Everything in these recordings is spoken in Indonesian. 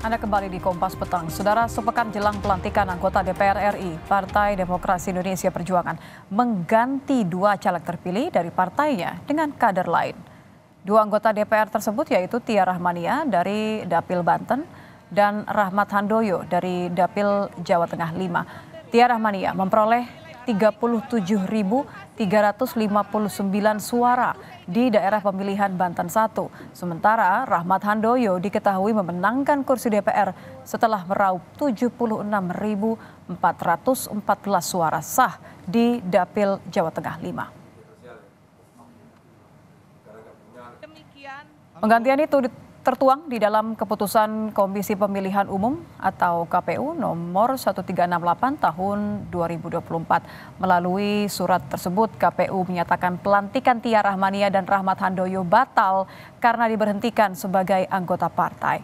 Anda kembali di Kompas Petang. Saudara, sepekan jelang pelantikan anggota DPR RI, Partai Demokrasi Indonesia Perjuangan mengganti dua caleg terpilih dari partainya dengan kader lain. Dua anggota DPR tersebut yaitu Tia Rahmania dari Dapil Banten dan Rahmat Handoyo dari Dapil Jawa Tengah 5. Tia Rahmania memperoleh 37.359 suara di daerah pemilihan Banten 1. Sementara Rahmat Handoyo diketahui memenangkan kursi DPR setelah meraup 76.414 suara sah di Dapil Jawa Tengah 5. Penggantian itu tertuang di dalam keputusan Komisi Pemilihan Umum atau KPU nomor 1368 tahun 2024. Melalui surat tersebut, KPU menyatakan pelantikan Tia Rahmania dan Rahmat Handoyo batal karena diberhentikan sebagai anggota partai.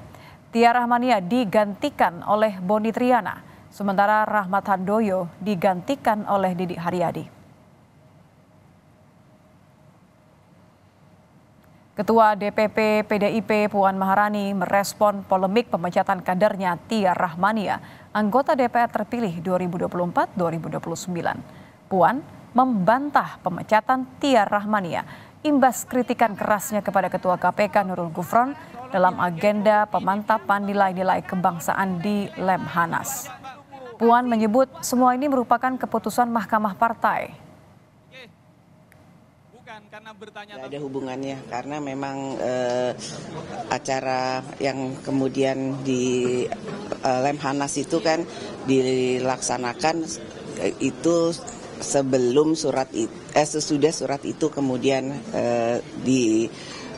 Tia Rahmania digantikan oleh Boni Triana, sementara Rahmat Handoyo digantikan oleh Didik Haryadi. Ketua DPP PDIP Puan Maharani merespon polemik pemecatan kadernya Tia Rahmania, anggota DPR terpilih 2024-2029. Puan membantah pemecatan Tia Rahmania imbas kritikan kerasnya kepada Ketua KPK Nurul Gufron dalam agenda pemantapan nilai-nilai kebangsaan di Lemhanas. Puan menyebut semua ini merupakan keputusan Mahkamah Partai. Tidak ada hubungannya karena memang acara yang kemudian di Lemhanas itu kan dilaksanakan itu sebelum sesudah surat itu kemudian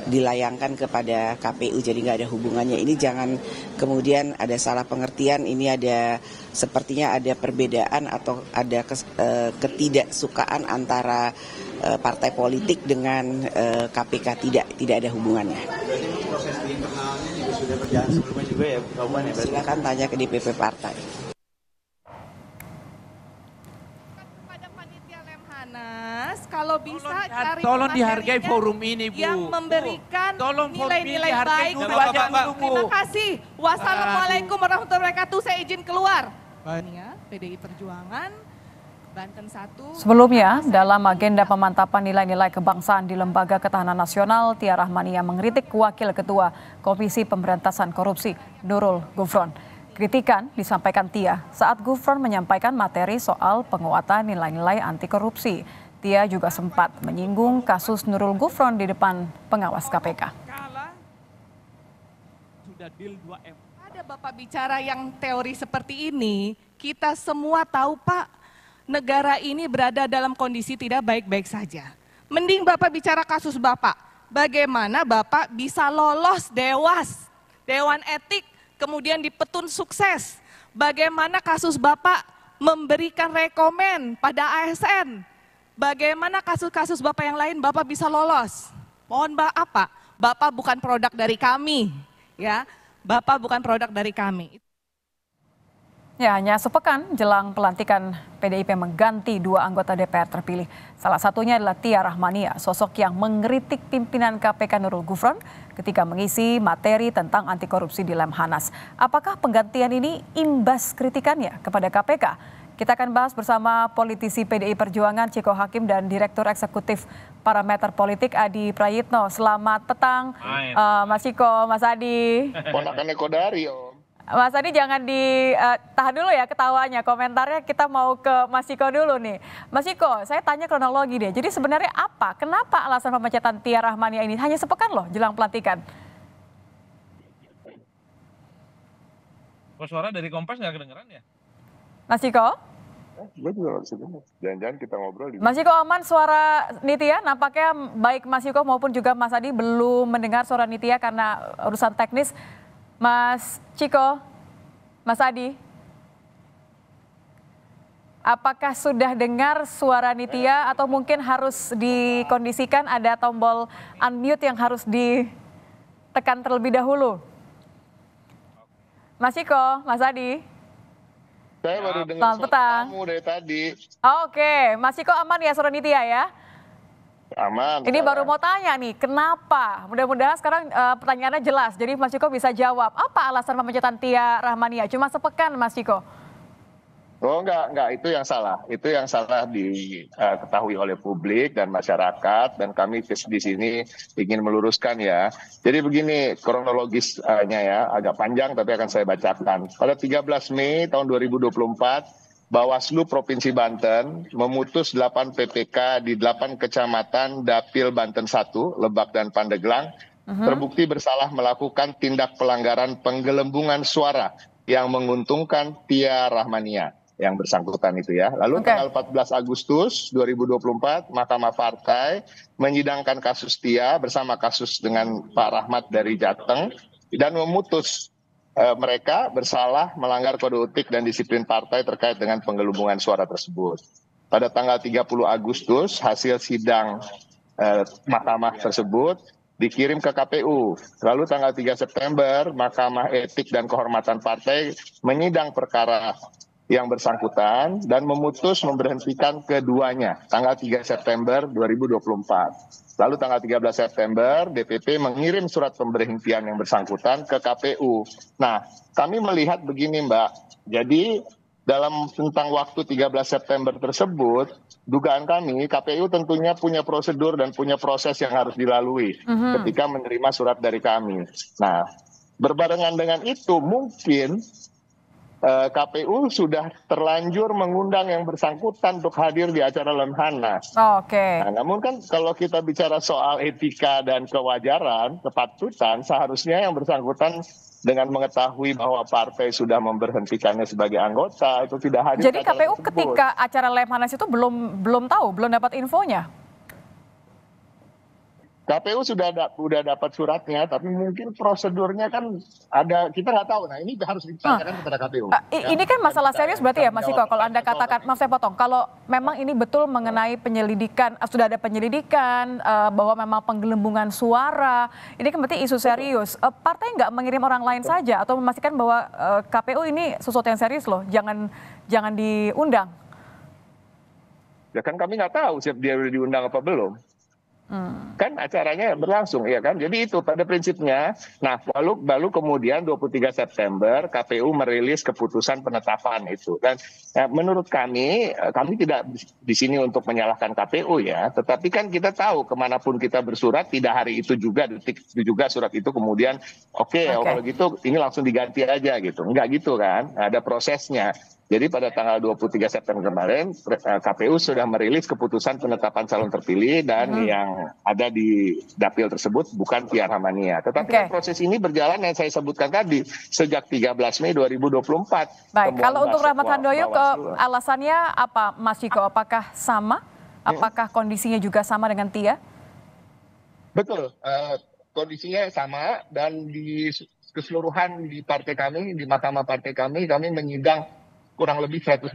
dilayangkan kepada KPU, jadi nggak ada hubungannya. Ini jangan kemudian ada salah pengertian, ini ada sepertinya ada perbedaan atau ada ketidaksukaan antara partai politik dengan KPK, tidak ada hubungannya. Proses di internalnya juga sudah berjalan sebelumnya juga ya, Bu Puan ya? Silakan tanya ke DPP partai. Kalau bisa tolong dihargai forum ini, Bu. Yang memberikan nilai-nilai baik. Terima kasih. Wassalamualaikum warahmatullahi wabarakatuh. Saya izin keluar. PDI Perjuangan, Banten 1. Sebelumnya, dalam agenda pemantapan nilai-nilai kebangsaan di Lembaga Ketahanan Nasional, Tia Rahmania mengkritik Wakil Ketua Komisi Pemberantasan Korupsi, Nurul Gufron. Kritikan disampaikan Tia saat Gufron menyampaikan materi soal penguatan nilai-nilai anti korupsi. Tia juga sempat menyinggung kasus Nurul Gufron di depan pengawas KPK. Ada Bapak bicara yang teori seperti ini, kita semua tahu Pak, negara ini berada dalam kondisi tidak baik-baik saja. Mending Bapak bicara kasus Bapak, bagaimana Bapak bisa lolos Dewan Etik, kemudian dipetun sukses. Bagaimana kasus Bapak memberikan rekomen pada ASN. Bagaimana kasus-kasus Bapak yang lain Bapak bisa lolos. Mohon maaf Pak, Bapak bukan produk dari kami. Ya, Bapak bukan produk dari kami. Ya, hanya sepekan jelang pelantikan PDIP mengganti dua anggota DPR terpilih. Salah satunya adalah Tia Rahmania, sosok yang mengkritik pimpinan KPK Nurul Gufron ketika mengisi materi tentang anti korupsi di Lemhanas. Apakah penggantian ini imbas kritikannya kepada KPK? Kita akan bahas bersama politisi PDI Perjuangan Ciko Hakim dan Direktur Eksekutif Parameter Politik Adi Prayitno. Selamat petang, Mas Ciko, Mas Adi. Ponakannya Kodari, Om. Mas Adi jangan ditahan dulu ya ketawanya, komentarnya kita mau ke Mas Ciko dulu nih. Mas Ciko, saya tanya kronologi deh, jadi sebenarnya apa, kenapa alasan pemecatan Tia Rahmania ini hanya sepekan loh jelang pelantikan? Kok suara dari Kompas nggak kedengeran ya? Mas Ciko? Gue juga nggak bisa dengar. Jangan-jangan kita ngobrol di... Mas Ciko aman suara Nitya? Nampaknya baik Mas Ciko maupun juga Mas Adi belum mendengar suara Nitya karena urusan teknis. Mas Ciko, Mas Adi, apakah sudah dengar suara Nitya atau mungkin harus dikondisikan ada tombol unmute yang harus ditekan terlebih dahulu? Mas Ciko, Mas Adi. Saya baru dengar suara kamu dari tadi. Oke, Mas Ciko aman ya suara Nitya ya? Aman. Ini baru sekarang. mau tanya nih, kenapa? Mudah-mudahan sekarang pertanyaannya jelas. Jadi Mas Ciko bisa jawab. Apa alasan pemecatan Tia Rahmania? Cuma sepekan, Mas Ciko. Oh enggak, itu yang salah. Itu yang salah diketahui oleh publik dan masyarakat, dan kami di sini ingin meluruskan ya. Jadi begini kronologisnya ya, agak panjang tapi akan saya bacakan. Pada 13 Mei tahun 2024, Bawaslu Provinsi Banten memutus 8 PPK di 8 kecamatan Dapil Banten 1, Lebak dan Pandeglang, terbukti bersalah melakukan tindak pelanggaran penggelembungan suara yang menguntungkan Tia Rahmania yang bersangkutan itu ya. Lalu tanggal 14 Agustus 2024, Mahkamah Partai menyidangkan kasus Tia bersama kasus dengan Pak Rahmat dari Jateng dan memutus mereka bersalah melanggar kode etik dan disiplin partai terkait dengan penggelembungan suara tersebut. Pada tanggal 30 Agustus, hasil sidang Mahkamah tersebut dikirim ke KPU. Lalu tanggal 3 September, Mahkamah Etik dan Kehormatan Partai menyidang perkara yang bersangkutan dan memutus memberhentikan keduanya tanggal 3 September 2024. Lalu tanggal 13 September DPP mengirim surat pemberhentian yang bersangkutan ke KPU. Nah, kami melihat begini Mbak, jadi dalam tentang waktu 13 September tersebut, dugaan kami KPU tentunya punya prosedur dan punya proses yang harus dilalui ketika menerima surat dari kami. Nah, berbarengan dengan itu mungkin KPU sudah terlanjur mengundang yang bersangkutan untuk hadir di acara Lemhanas. Oke. Nah, namun kan kalau kita bicara soal etika dan kewajaran, kepatutan, seharusnya yang bersangkutan dengan mengetahui bahwa partai sudah memberhentikannya sebagai anggota itu tidak hadir. Jadi KPU ketika acara Lemhanas itu belum tahu, belum dapat infonya. KPU sudah dapat suratnya, tapi mungkin prosedurnya kan ada, kita nggak tahu. Nah ini harus ditanyakan kepada KPU. Ini kan masalah serius berarti ya Mas Ciko, kalau Anda katakan, maaf saya potong, kalau memang ini betul mengenai penyelidikan, sudah ada penyelidikan bahwa memang penggelembungan suara, ini kan berarti isu serius. Partai nggak mengirim orang lain saja atau memastikan bahwa KPU ini sesuatu yang serius loh, jangan diundang. Ya kan kami nggak tahu siap dia udah diundang apa belum. Kan acaranya berlangsung ya kan, jadi itu pada prinsipnya. Nah lalu kemudian 23 September KPU merilis keputusan penetapan itu, dan menurut kami tidak di sini untuk menyalahkan KPU ya, tetapi kan kita tahu kemanapun kita bersurat tidak hari itu juga, detik itu juga surat itu kemudian kalau gitu ini langsung diganti aja gitu, enggak gitu kan, ada prosesnya. Jadi pada tanggal 23 September kemarin, KPU sudah merilis keputusan penetapan calon terpilih dan yang ada di dapil tersebut bukan Tia Rahmania. Tetapi proses ini berjalan yang saya sebutkan tadi, sejak 13 Mei 2024. Baik, kalau untuk Rahmat Handoyo, alasannya apa Mas Ciko? Apakah sama? Apakah kondisinya juga sama dengan Tia? Betul, kondisinya sama dan di keseluruhan di partai kami, di Mahkamah Partai kami menyidang kurang lebih 180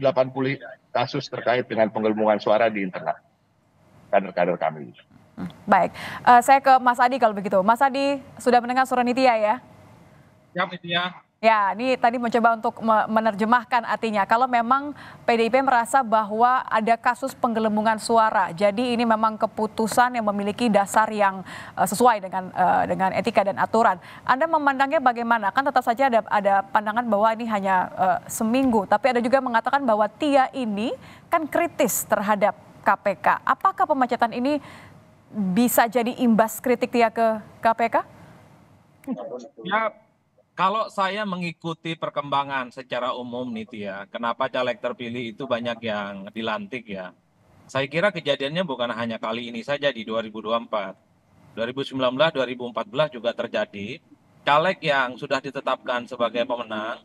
kasus terkait dengan penggelembungan suara di internal kader-kader kami. Baik, saya ke Mas Adi kalau begitu. Mas Adi sudah mendengar suara Nitya ya? Siap Nitya. Ya, ini tadi mencoba untuk menerjemahkan artinya. Kalau memang PDIP merasa bahwa ada kasus penggelembungan suara, jadi ini memang keputusan yang memiliki dasar yang sesuai dengan etika dan aturan. Anda memandangnya bagaimana? Kan tetap saja ada pandangan bahwa ini hanya seminggu, tapi ada juga mengatakan bahwa Tia ini kan kritis terhadap KPK. Apakah pemecatan ini bisa jadi imbas kritik Tia ke KPK? Ya, kalau saya mengikuti perkembangan secara umum nih Tia, kenapa caleg terpilih itu banyak yang dilantik ya. Saya kira kejadiannya bukan hanya kali ini saja di 2024. 2019, 2014 juga terjadi. Caleg yang sudah ditetapkan sebagai pemenang,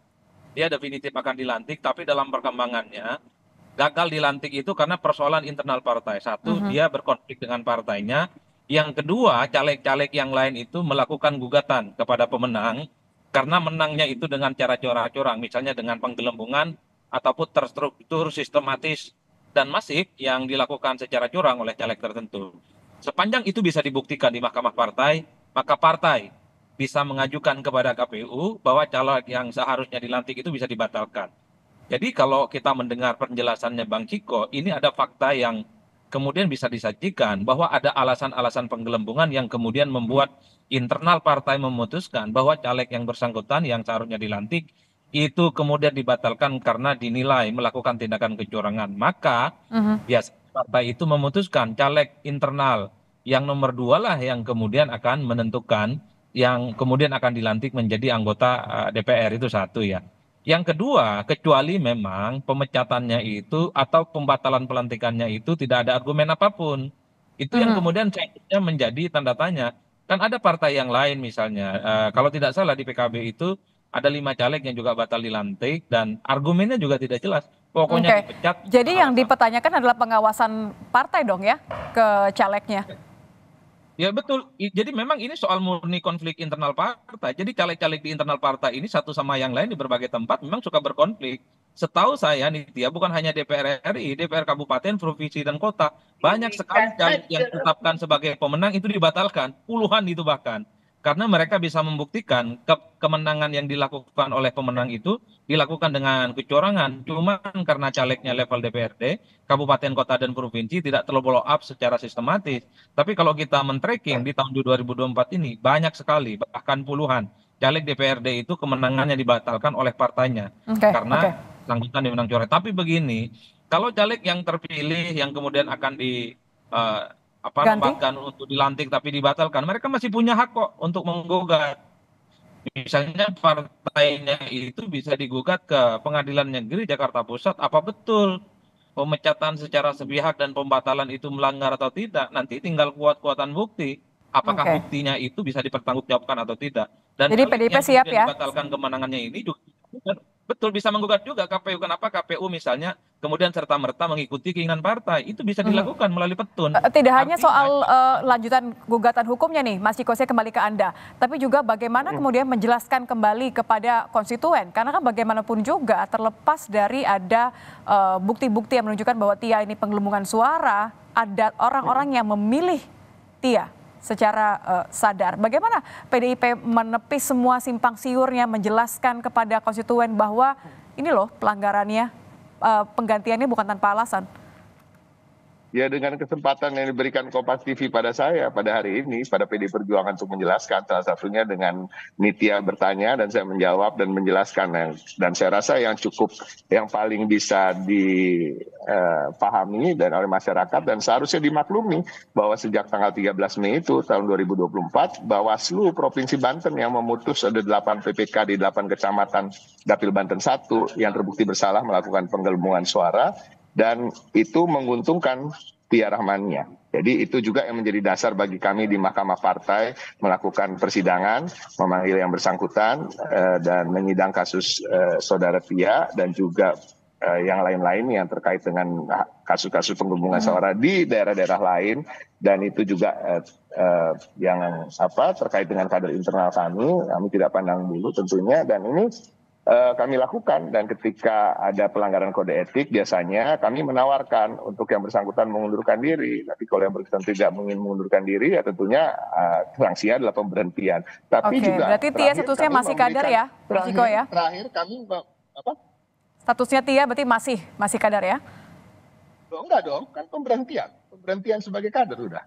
dia definitif akan dilantik, tapi dalam perkembangannya gagal dilantik itu karena persoalan internal partai. Satu, dia berkonflik dengan partainya. Yang kedua, caleg-caleg yang lain itu melakukan gugatan kepada pemenang, karena menangnya itu dengan cara curang-curang, misalnya dengan penggelembungan ataupun terstruktur, sistematis, dan masif yang dilakukan secara curang oleh caleg tertentu. Sepanjang itu bisa dibuktikan di Mahkamah Partai, maka partai bisa mengajukan kepada KPU bahwa caleg yang seharusnya dilantik itu bisa dibatalkan. Jadi kalau kita mendengar penjelasannya Bang Ciko, ini ada fakta yang kemudian bisa disajikan bahwa ada alasan-alasan penggelembungan yang kemudian membuat internal partai memutuskan bahwa caleg yang bersangkutan yang seharusnya dilantik itu kemudian dibatalkan karena dinilai melakukan tindakan kecurangan. Maka biasanya partai itu memutuskan caleg internal yang nomor 2 lah yang kemudian akan menentukan yang kemudian akan dilantik menjadi anggota DPR, itu satu ya. Yang kedua, kecuali memang pemecatannya itu atau pembatalan pelantikannya itu tidak ada argumen apapun. Itu yang kemudian seharusnya menjadi tanda tanya. Kan ada partai yang lain misalnya, kalau tidak salah di PKB itu ada 5 caleg yang juga batal dilantik dan argumennya juga tidak jelas. Pokoknya Oke. dipecat. Jadi yang dipertanyakan adalah pengawasan partai dong ya ke calegnya. Ya betul. Jadi memang ini soal murni konflik internal partai. Jadi caleg-caleg di internal partai ini satu sama yang lain di berbagai tempat memang suka berkonflik. Setahu saya Nitya, bukan hanya DPR RI, DPR kabupaten, provinsi dan kota, banyak sekali caleg yang ditetapkan sebagai pemenang itu dibatalkan, puluhan itu bahkan. Karena mereka bisa membuktikan kemenangan yang dilakukan oleh pemenang itu dilakukan dengan kecurangan. Cuma karena calegnya level DPRD, kabupaten, kota, dan provinsi tidak terfollow up secara sistematis. Tapi kalau kita men-tracking di tahun 2024 ini, banyak sekali, bahkan puluhan, caleg DPRD itu kemenangannya dibatalkan oleh partainya. Karena angkutan dimenang coret. Tapi begini, kalau caleg yang terpilih yang kemudian akan nobatkan untuk dilantik tapi dibatalkan, mereka masih punya hak kok untuk menggugat. Misalnya partainya itu bisa digugat ke Pengadilan Negeri Jakarta Pusat, apa betul pemecatan secara sepihak dan pembatalan itu melanggar atau tidak. Nanti tinggal kuat-kuatan bukti. Apakah buktinya itu bisa dipertanggungjawabkan atau tidak. Dan jadi PDIP siap ya? Dibatalkan kemenangannya ini juga betul bisa menggugat juga KPU. Kenapa KPU misalnya kemudian serta-merta mengikuti keinginan partai, itu bisa dilakukan melalui petun. Tidak hanya soal lanjutan gugatan hukumnya nih, Mas Ciko, saya kembali ke Anda, tapi juga bagaimana kemudian menjelaskan kembali kepada konstituen, karena kan bagaimanapun juga terlepas dari ada bukti-bukti yang menunjukkan bahwa Tia ini penggelembungan suara, ada orang-orang yang memilih Tia secara sadar. Bagaimana PDIP menepis semua simpang siurnya, menjelaskan kepada konstituen bahwa ini loh pelanggarannya, penggantiannya bukan tanpa alasan? Ya dengan kesempatan yang diberikan Kompas TV pada saya pada hari ini, pada PD Perjuangan untuk menjelaskan, salah satunya dengan Nitya bertanya dan saya menjawab dan menjelaskan. Dan saya rasa yang paling bisa dipahami dan oleh masyarakat dan seharusnya dimaklumi bahwa sejak tanggal 13 Mei itu tahun 2024, Bawaslu Provinsi Banten yang memutus ada 8 PPK di 8 kecamatan Dapil Banten 1 yang terbukti bersalah melakukan penggelembungan suara. Dan itu menguntungkan Tia Rahmania. Jadi itu juga yang menjadi dasar bagi kami di Mahkamah Partai melakukan persidangan, memanggil yang bersangkutan dan menyidang kasus saudara Tia dan juga yang lain-lain yang terkait dengan kasus-kasus penggelembungan suara di daerah-daerah lain. Dan itu juga yang terkait dengan kader internal kami tidak pandang bulu tentunya. Dan ini kami lakukan, dan ketika ada pelanggaran kode etik biasanya kami menawarkan untuk yang bersangkutan mengundurkan diri. Tapi kalau yang bersangkutan tidak ingin mengundurkan diri ya tentunya sanksinya adalah pemberhentian. Tapi juga berarti Tia statusnya masih kader ya, Mas Ciko ya? Terakhir kami apa? Statusnya Tia berarti masih kader ya? Enggak dong, kan pemberhentian sebagai kader udah.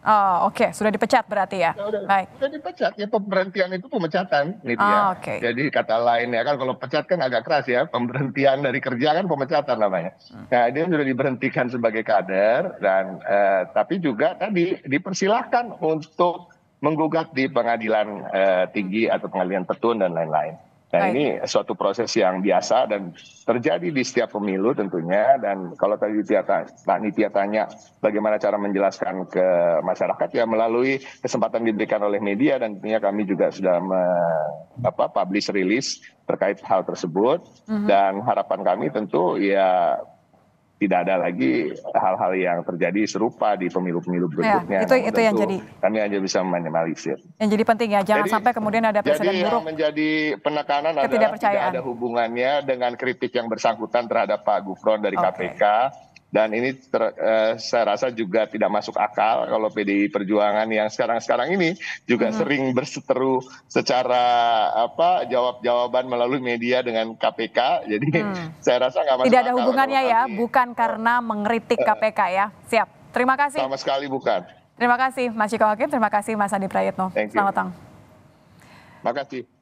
Oh, oke. Sudah dipecat berarti ya? Baik. Sudah dipecat, ya pemberhentian itu pemecatan. Gitu ya. Jadi kata lain ya kan, kalau pecat kan agak keras ya, pemberhentian dari kerja kan pemecatan namanya. Nah dia sudah diberhentikan sebagai kader, dan tapi juga tadi dipersilahkan untuk menggugat di pengadilan tinggi atau pengadilan petun dan lain-lain. Nah ini suatu proses yang biasa dan terjadi di setiap pemilu tentunya. Dan kalau tadi Pak Nitya tanya bagaimana cara menjelaskan ke masyarakat, ya melalui kesempatan diberikan oleh media, dan tentunya kami juga sudah publish release terkait hal tersebut. Dan harapan kami tentu ya tidak ada lagi hal-hal yang terjadi serupa di pemilu-pemilu berikutnya. Ya, itu yang jadi. Kami hanya bisa meminimalisir. Yang jadi penting ya, jangan sampai kemudian ada presiden buruk. Jadi yang menjadi penekanan adalah tidak ada hubungannya dengan kritik yang bersangkutan terhadap Pak Gufron dari KPK. Dan ini saya rasa juga tidak masuk akal kalau PDI Perjuangan yang sekarang ini juga sering berseteru secara jawab-jawaban melalui media dengan KPK. Jadi saya rasa nggak masuk akal. Tidak ada hubungannya ya, bukan karena mengkritik KPK ya. Siap. Terima kasih. Sama sekali bukan. Terima kasih Mas Ciko Hakim, terima kasih Mas Adi Prayitno. Selamat datang. Terima kasih.